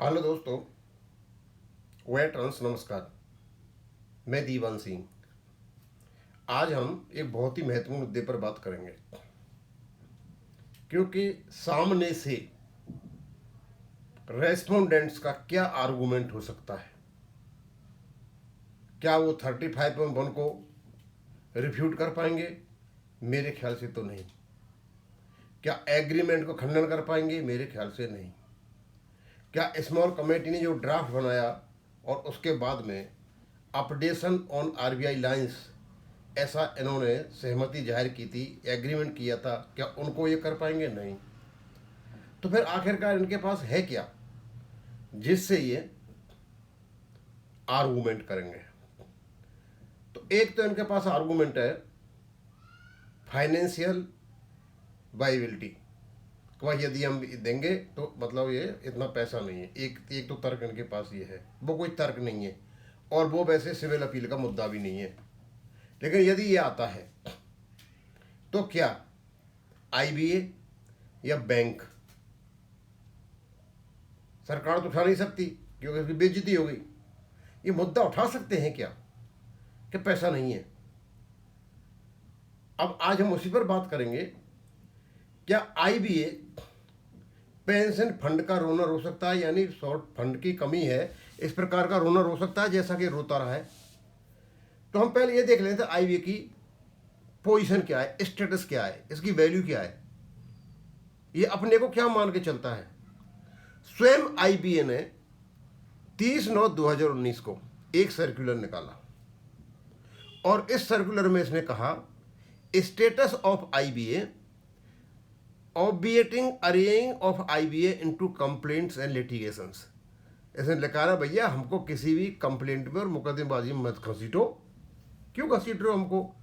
Hello दोस्तों, veterans नमस्कार। मैं दीवान सिंह। आज हम एक बहुत ही महत्वपूर्ण मुद्दे पर बात करेंगे, क्योंकि सामने से रेस्पोंडेंट्स का क्या आर्गुमेंट हो सकता है। क्या वो 35.1 को रिफ्यूट कर पाएंगे? मेरे ख्याल से तो नहीं। क्या एग्रीमेंट को खंडन कर पाएंगे? मेरे ख्याल से नहीं। क्या स्मॉल कमेटी ने जो ड्राफ्ट बनाया और उसके बाद में अपडेशन ऑन आरबीआई लाइंस, ऐसा इन्होंने सहमति जाहिर की थी, एग्रीमेंट किया था, क्या उनको ये कर पाएंगे? नहीं। तो फिर आखिरकार इनके पास है क्या जिससे ये आर्गूमेंट करेंगे? तो एक तो इनके पास आर्गूमेंट है फाइनेंशियल वाइबिलिटी। वह यदि हम देंगे तो मतलब ये इतना पैसा नहीं है। एक तो तर्क इनके पास ये है, वो कोई तर्क नहीं है और वो वैसे सिविल अपील का मुद्दा भी नहीं है। लेकिन यदि ये आता है तो क्या आईबीए या बैंक, सरकार तो उठा नहीं सकती क्योंकि उसकी बेइज्जती हो गई, ये मुद्दा उठा सकते हैं क्या कि पैसा नहीं है? अब आज हम उसी पर बात करेंगे। क्या आईबीए पेंशन फंड का रोनर हो सकता है, यानी शॉर्ट फंड की कमी है इस प्रकार का रोनर हो सकता है जैसा कि रोता रहा है? तो हम पहले ये देख लेते हैं आईबीए की पोजीशन क्या है, स्टेटस क्या है, इसकी वैल्यू क्या है, ये अपने को क्या मान के चलता है। स्वयं आईबीए ने 30/9/2019 को एक सर्कुलर निकाला और इस सर्कुलर में इसने कहा status of IBA obviating arraying of IBA into complaints and litigations. इसने लिखा रहा, भैया हमको किसी भी कंप्लेंट में और मुकदमेबाजी में मत घसीटो। क्यों घसीट रहे हो हमको?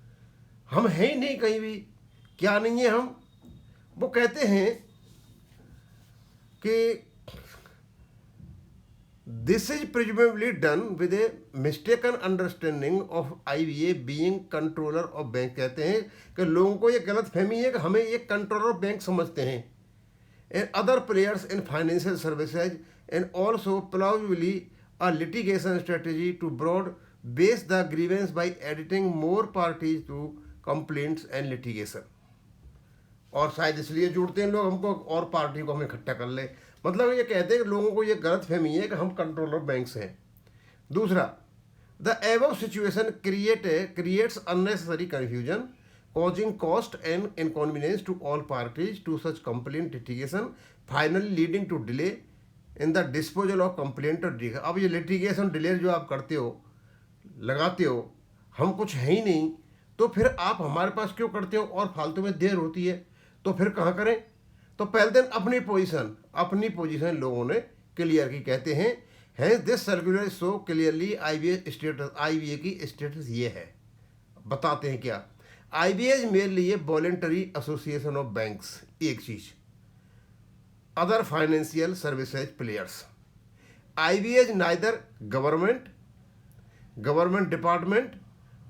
हम हैं ही नहीं कहीं भी, क्या नहीं है हम। वो कहते हैं कि this is presumably done with a mistaken understanding of IBA being controller of bank. कहते हैं कि लोगों को ये गलत फहमी है कि हमें ये कंट्रोलर ऑफ बैंक समझते हैं, and other players in financial services, and also plausibly a litigation strategy to broad base the grievance by editing more parties to complaints and litigation. और शायद इसलिए जुड़ते हैं लोग हमको और पार्टी को हम इकट्ठा कर ले। मतलब ये कहते हैं कि लोगों को ये गलत फहमी है कि हम कंट्रोलर बैंक्स हैं। दूसरा, the above situation creates unnecessary confusion causing cost and inconvenience to all parties to such complaint litigation finally leading to delay in the disposal of complaint और लिटिगेशन। अब ये लिटिगेशन डिले जो आप करते हो, लगाते हो, हम कुछ है ही नहीं, तो फिर आप हमारे पास क्यों करते हो और फालतू में देर होती है, तो फिर कहाँ करें? तो पहले दिन अपनी पोजीशन लोगों ने क्लियर की। कहते हैं hence this circular so clearly IBA की स्टेटस ये है। बताते हैं क्या। IBA is mainly a voluntary association of banks, एक चीज, other financial services players. IBA is neither government department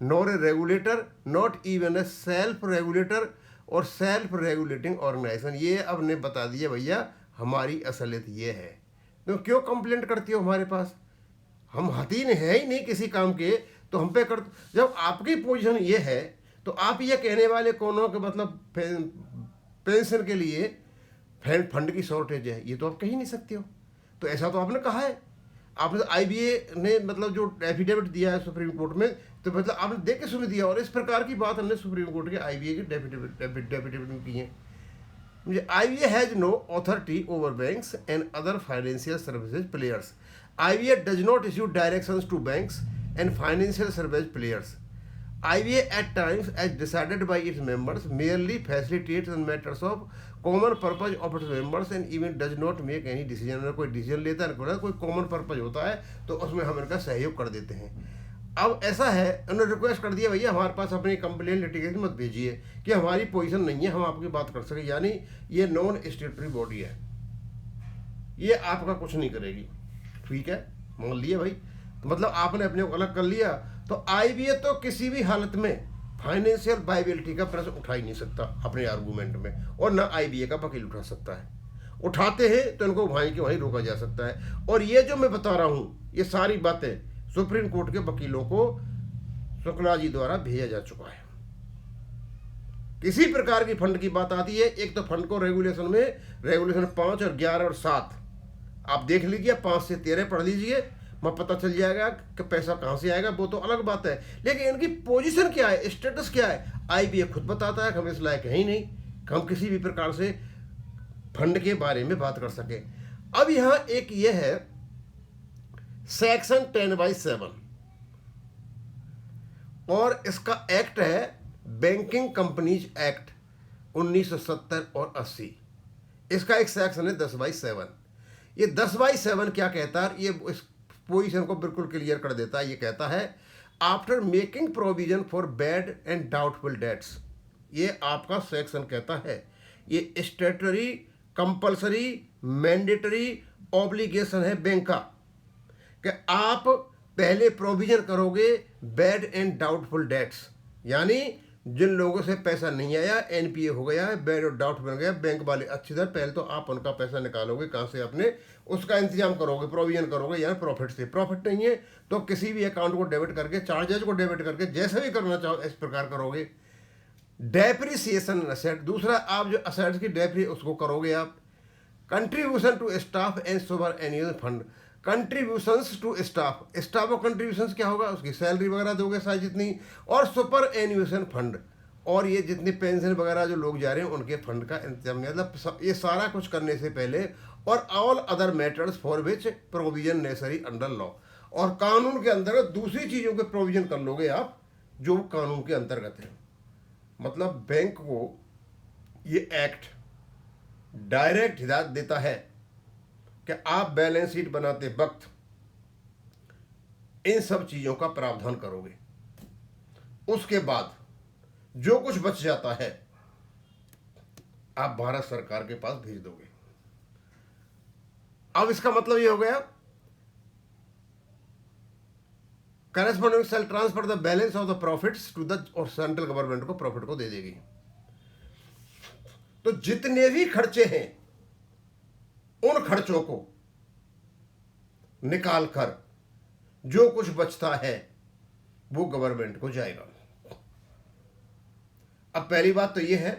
nor a regulator, not even a self regulator और self regulating organisation. ये अब ने बता दिया भैया हमारी असलियत ये है। तो क्यों कंप्लेंट करती हो हमारे पास? हम हतीन है ही नहीं किसी काम के, तो हम पे कर। जब आपकी पोजीशन ये है तो आप ये कहने वाले कौन हो कि मतलब पेंशन के लिए फंड की शॉर्टेज है, ये तो आप कह ही नहीं सकते हो। तो ऐसा तो आपने कहा है। आपने आईबीए ने मतलब जो एफिडेविट दिया है सुप्रीम कोर्ट में, तो मतलब आपने देख के सुन दिया, और इस प्रकार की बात हमने सुप्रीम कोर्ट के आईबीए के डेफिडेविट में की है। मुझे IBA has no authority over banks and other financial services players. IBA does not issue directions to banks and financial services players. IBA at times, as decided by its members, merely facilitates in matters of common purpose of its members and even does not make any decision। अगर कोई decision लेता है, कोई common purpose होता है तो उसमें हम इनका सहयोग कर देते हैं। अब ऐसा है, उन्होंने रिक्वेस्ट कर दिया भैया हमारे पास अपनी कंप्लेन लिटिगेशन मत भेजिए कि हमारी पोजीशन नहीं है, हम आपकी बात कर सकें। यानी ये नॉन स्टेटरी बॉडी है, ये आपका कुछ नहीं करेगी। ठीक है, मान लिया भाई, तो मतलब आपने अपने को अलग कर लिया। तो आईबीए तो किसी भी हालत में फाइनेंशियल वायबिलिटी का प्रश्न उठा ही नहीं सकता अपने आर्गूमेंट में, और ना आईबीए का वकील उठा सकता है। उठाते हैं तो इनको वहीं के वहीं रोका जा सकता है। और ये जो मैं बता रहा हूँ ये सारी बातें सुप्रीम कोर्ट के वकीलों को शुक्ला जी द्वारा भेजा जा चुका है। किसी प्रकार की फंड की बात आती है, एक तो फंड को रेगुलेशन में रेगुलेशन 5 और 11 और 7 आप देख लीजिए, 5 से 13 पढ़ लीजिए, वहाँ पता चल जाएगा कि पैसा कहाँ से आएगा, वो तो अलग बात है। लेकिन इनकी पोजीशन क्या है, स्टेटस क्या है, आईबीए खुद बताता है कि हम इस लायक है ही नहीं कि हम किसी भी प्रकार से फंड के बारे में बात कर सके। अब यहाँ एक ये है सेक्शन 10/7 और इसका एक्ट है बैंकिंग कंपनीज एक्ट 1970 और 80। इसका एक सेक्शन है 10/7। ये 10/7 क्या कहता है, ये इस पोजीशन को बिल्कुल क्लियर कर देता है। ये कहता है after making provision for bad and doubtful debts, ये आपका सेक्शन कहता है ये स्टेटरी कंपल्सरी मैंडेटरी ऑब्लिगेशन है बैंक का कि आप पहले प्रोविजन करोगे बैड एंड डाउटफुल डेट्स, यानी जिन लोगों से पैसा नहीं आया, एनपीए हो गया है, बैड और डाउट बन गया, बैंक वाले अच्छी तरह पहले तो आप उनका पैसा निकालोगे कहाँ से, अपने उसका इंतजाम करोगे, प्रोविजन करोगे, यानी प्रॉफिट से। प्रॉफिट नहीं है तो किसी भी अकाउंट को डेबिट करके, चार्जेज को डेबिट करके, जैसे भी करना चाहो इस प्रकार करोगे। डेप्रिसिएशन असेट, दूसरा आप जो असेट्स की डेप्री उसको करोगे आप। Contribution to staff and superannuation fund, contributions to staff, staff को कंट्रीब्यूशंस क्या होगा, उसकी सैलरी वगैरह दोगे सारी जितनी, और सुपर एनुएशन फंड, और ये जितनी पेंशन वगैरह जो लोग जा रहे हैं उनके फंड का इंतजाम, मतलब ये सारा कुछ करने से पहले, और all other matters for which provision necessary under law, और कानून के अंतर्गत दूसरी चीज़ों के प्रोविजन कर लोगे आप जो कानून के अंतर्गत है। मतलब बैंक को ये एक्ट डायरेक्ट हिदायत देता है कि आप बैलेंस शीट बनाते वक्त इन सब चीज़ों का प्रावधान करोगे, उसके बाद जो कुछ बच जाता है आप भारत सरकार के पास भेज दोगे। अब इसका मतलब ये हो गया corresponding shall transfer the balance of the profits to the, और सेंट्रल गवर्नमेंट को प्रॉफिट को दे देगी। तो जितने भी खर्चे हैं उन खर्चों को निकाल कर जो कुछ बचता है वो गवर्नमेंट को जाएगा। अब पहली बात तो ये है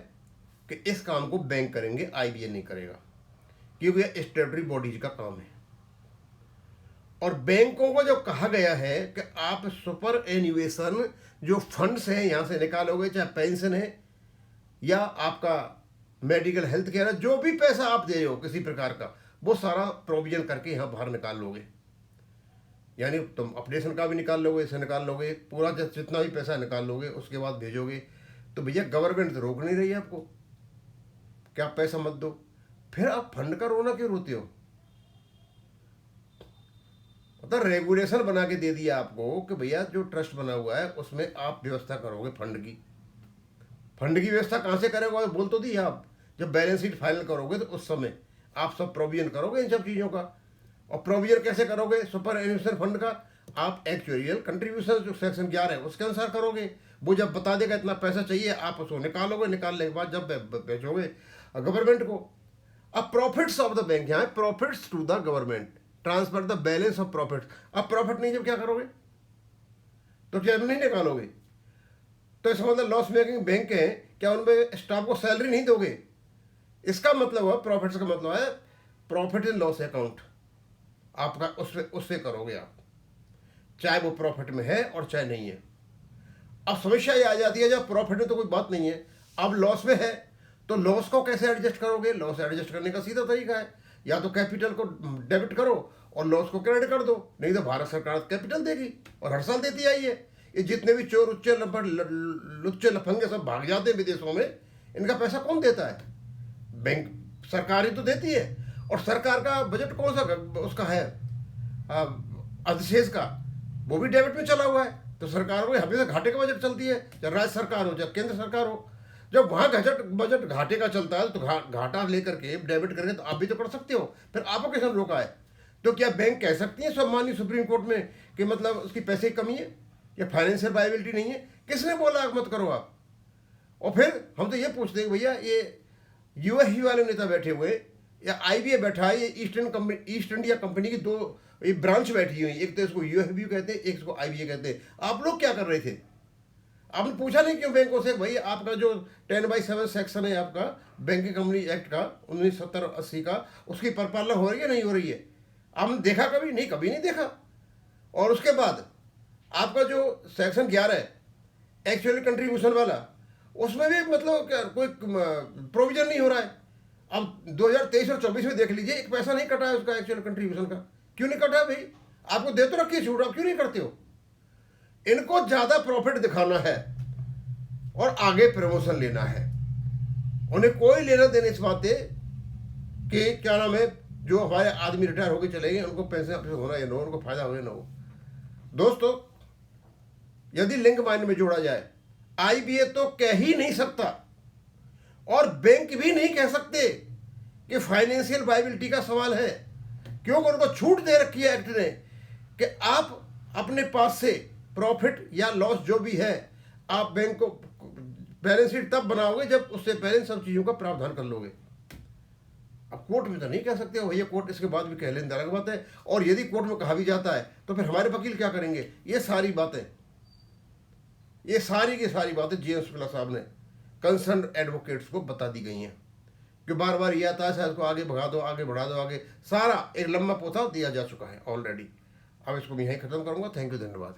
कि इस काम को बैंक करेंगे, आईबीए नहीं करेगा, क्योंकि यह स्टेटरी बॉडीज का काम है। और बैंकों को जो कहा गया है कि आप सुपर एन्युएशन जो फंड्स हैं यहां से निकालोगे, चाहे पेंशन है या आपका मेडिकल हेल्थ केयर है, जो भी पैसा आप दे रहे हो किसी प्रकार का, वो सारा प्रोविजन करके यहाँ बाहर निकाल लोगे। यानी तुम अपडेशन का भी निकाल लोगे, इसे निकाल लोगे, पूरा जितना भी पैसा निकाल लोगे, उसके बाद भेजोगे। तो भैया गवर्नमेंट तो रोक नहीं रही है आपको कि आप पैसा मत दो, फिर आप फंड का रोना क्यों रोते हो? मतलब रेगुलेशन बना के दे दिया आपको कि भैया जो ट्रस्ट बना हुआ है उसमें आप व्यवस्था करोगे फंड की। फंड की व्यवस्था कहाँ से करेगा, बोल तो दी आप, जब बैलेंस शीट फाइनल करोगे तो उस समय आप सब प्रोविजन करोगे इन सब चीज़ों का। और प्रोविजन कैसे करोगे सुपर एन्युएशन फंड का? आप एक्चुअल कंट्रीब्यूशन जो सेक्शन 11 है उसके अनुसार करोगे। वो जब बता देगा इतना पैसा चाहिए, आप उसको निकालोगे, निकालने के बाद जब भेजोगे गवर्नमेंट को। अब प्रॉफिट्स ऑफ द बैंक, यहाँ profits to the government, transfer the balance of profit. अब प्रॉफिट नहीं जब क्या करोगे, तो जब नहीं निकालोगे तो इसका मतलब लॉस मेकिंग बैंक है, क्या उनमें स्टाफ को सैलरी नहीं दोगे? इसका मतलब है प्रॉफिट्स का मतलब है प्रॉफिट एंड लॉस अकाउंट आपका, उससे करोगे आप, चाहे वो प्रॉफिट में है और चाहे नहीं है। अब समस्या ये आ जाती है जब प्रॉफिट में तो कोई बात नहीं है, अब लॉस में है तो लॉस को कैसे एडजस्ट करोगे? लॉस एडजस्ट करने का सीधा तरीका है, या तो कैपिटल को डेबिट करो और लॉस को क्रेडिट कर दो, नहीं तो भारत सरकार कैपिटल देगी और हर साल देती आई है। ये जितने भी चोर उच्चे लुच्चे लफंगे सब भाग जाते हैं विदेशों में, इनका पैसा कौन देता है? बैंक सरकार ही तो देती है। और सरकार का बजट कौन सा उसका है अधिशेष का, वो भी डेबिट में चला हुआ है। तो सरकार को हमेशा घाटे का बजट चलती है, चाहे राज्य सरकार हो चाहे केंद्र सरकार हो। जब वहाँ बजट घाटे का चलता है तो घाटा लेकर के डेबिट करके तो आप भी तो कर सकते हो, फिर आपको कैसे रोका है? तो क्या बैंक कह सकती है सम्मानित सुप्रीम कोर्ट में कि मतलब उसकी पैसे की कमी है या फाइनेंशियल वायबिलिटी नहीं है? किसने बोला मत करो आप? और फिर हम तो ये पूछते हैं भैया, ये यूएसयू वाले नेता बैठे हुए या आईबीए बैठा है, ये ईस्ट इंडिया कंपनी की दो ये ब्रांच बैठी हुई, एक तो इसको यूएफबी कहते हैं, एक इसको आईबीए कहते हैं। आप लोग क्या कर रहे थे? आपने पूछा नहीं क्यों बैंकों से, भाई आपका जो 10/7 सेक्शन है आपका बैंकिंग कंपनी एक्ट का 1970-80 का, उसकी परिपालना हो रही है नहीं हो रही है? आपने देखा कभी? नहीं, कभी नहीं देखा। और उसके बाद आपका जो सेक्शन 11 है एक्चुअली कंट्रीब्यूशन वाला, उसमें भी मतलब कोई प्रोविजन नहीं हो रहा है। अब 2023 और 24 में देख लीजिए, एक पैसा नहीं कटा है उसका एक्चुअल कंट्रीब्यूशन का। क्यों नहीं कटा भाई? आपको दे तो रखी है छूट, आप क्यों नहीं करते हो? इनको ज्यादा प्रॉफिट दिखाना है और आगे प्रमोशन लेना है, उन्हें कोई लेना देना इस बात से कि क्या नाम है, जो हमारे आदमी रिटायर होकर चले गए उनको पेंशन अपने होना या ना हो, उनको फायदा हो या ना हो। दोस्तों, यदि लिंक माइंड में जोड़ा जाए, आईबीए तो कह ही नहीं सकता और बैंक भी नहीं कह सकते कि फाइनेंशियल वायबिलिटी का सवाल है, क्योंकि उनको छूट दे रखी है एक्ट ने कि आप अपने पास से प्रॉफिट या लॉस जो भी है, आप बैंक को बैलेंस शीट तब बनाओगे जब उससे पहले सब चीज़ों का प्रावधान कर लोगे। अब कोर्ट में तो नहीं कह सकते हो भैया, कोर्ट इसके बाद भी कह लें, अलग बात है। और यदि कोर्ट में कहा भी जाता है तो फिर हमारे वकील क्या करेंगे? ये सारी बातें, ये सारी की सारी बातें जेम्स शुक्ला साहब ने कंसर्न एडवोकेट्स को बता दी गई हैं कि बार बार ये आता है इसको आगे भगा दो, आगे बढ़ा दो, आगे सारा एक लंबा पोथा दिया जा चुका है ऑलरेडी। अब इसको मैं यहीं खत्म करूंगा। थैंक यू, धन्यवाद।